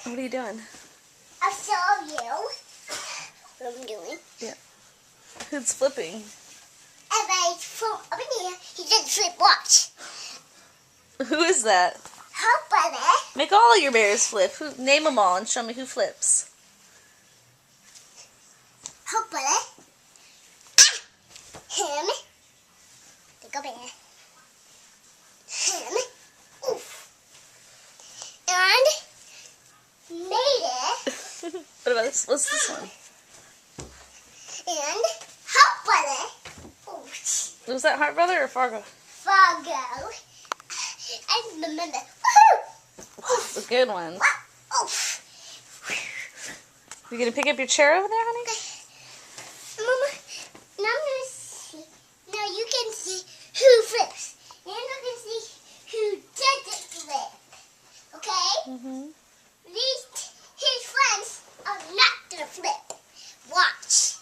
What are you doing? I'll show you what I'm doing. Yeah. Who's flipping? Everybody's from up in here. He did flip. Watch. Who is that? Help, brother. Make all your bears flip. Name them all and show me who flips. Help, brother. Ah! Him. Take a bear. Him. Oof. And made it. What about this? What's this one? And help, brother. Oof. Was that Heart Brother or Fargo? Fargo. I remember. Woohoo! A good one. Oof. You gonna pick up your chair over there, honey? Mama, now I'm going to see. Now you can see who flips. And you can see who doesn't flip. Okay? Mm-hmm. His friends are not going to flip. Watch.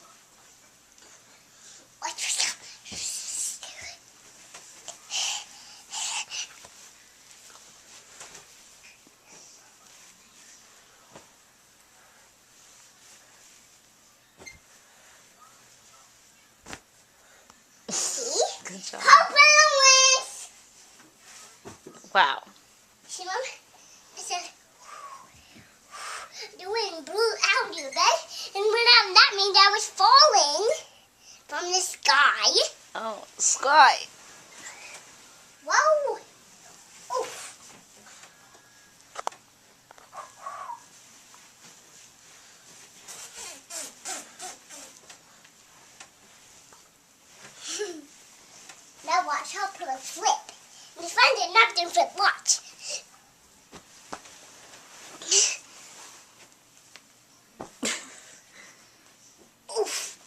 Watch yourself. See? Good job. Hope wins. Wow. See, Mom? I said, the wind blew out you guys, and that means I was falling from the sky. Oh, Sky. Whoa! Oof. Now watch how put a flip. And his friend did not do flip. Watch. Oof.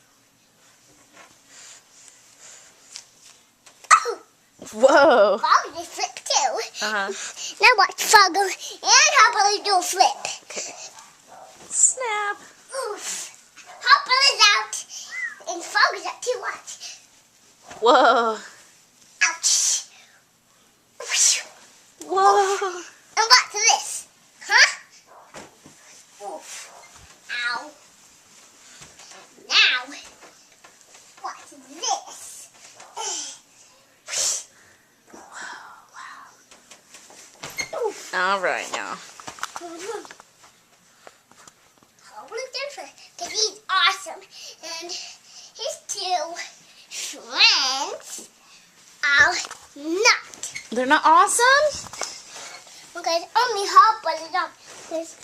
Oh! Whoa. Foggy did flip too. Uh-huh. Now watch Foggy and Hopper do a flip. Okay. Snap. Oof. Hopper is out. And Foggy's out too. Watch. Whoa. Ouch. Whoa. And what's this? Huh? Oof. Ow. Now, what's this? Oof. All right now. Totally different. Because he's awesome. And his two friends are not. They're not awesome? Okay, only Hopper is on. There's